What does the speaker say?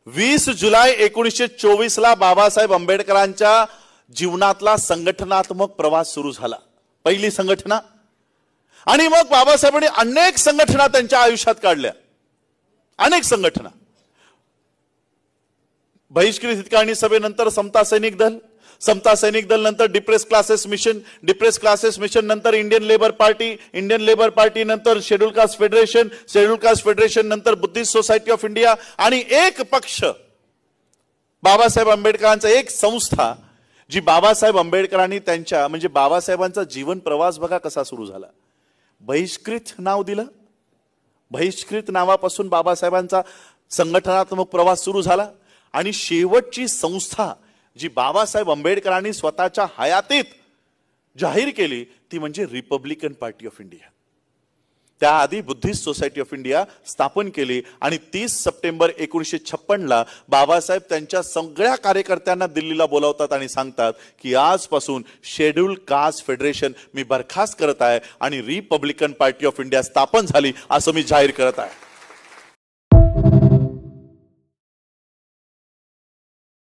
20 जुलै 1924 ला बाबासाहेब आंबेडकरांच्या जीवनातला संघटनात्मक प्रवास सुरू झाला। पहिली संघटना, आणि मग बाबासाहेबांनी अनेक संघटना त्यांच्या आयुष्यात काढल्या, अनेक संघटना। बहिष्कृत हितकाणी सभेनंतर समता सैनिक दल, समता सैनिक दल नंतर Depressed Classes Mission, Depressed Classes Mission नंतर Indian Labour Party, Indian Labour Party नंतर Scheduled Caste Federation, Scheduled Caste Federation नंतर बुद्धिस्ट सोसायटी ऑफ इंडिया, आणि एक पक्ष बाबासाहेब आंबेडकरांचा, एक संस्था जी बाबासाहेब आंबेडकरांनी त्यांच्या म्हणजे बाबासाहेबांचा जीवन प्रवास बघा कसा सुरू झाला। बहिष्कृत नाव दिलं, बहिष्कृत नावापासून बाबासाहेबांचा संघटनात्मक प्रवास सुरू झाला, आणि शेवटची संस्था जी बाबासाहेब आंबेडकरांनी स्वतःच्या हयातीत जाहीर केली ती म्हणजे रिपब्लिकन पार्टी ऑफ इंडिया। त्याआधी बुद्धिस्ट सोसायटी ऑफ इंडिया स्थापन केली, आणि 30 सप्टेंबर 1956 ला बाबासाहेब त्यांच्या सगळ्या कार्यकर्त्यांना दिल्लीला बोलावतात आणि सांगतात की आजपासून शेड्यूल कास्ट फेडरेशन मी बरखास्त करत आहे आणि रिपब्लिकन पार्टी ऑफ इंडिया स्थापन झाली असं मी जाहीर करत आहे।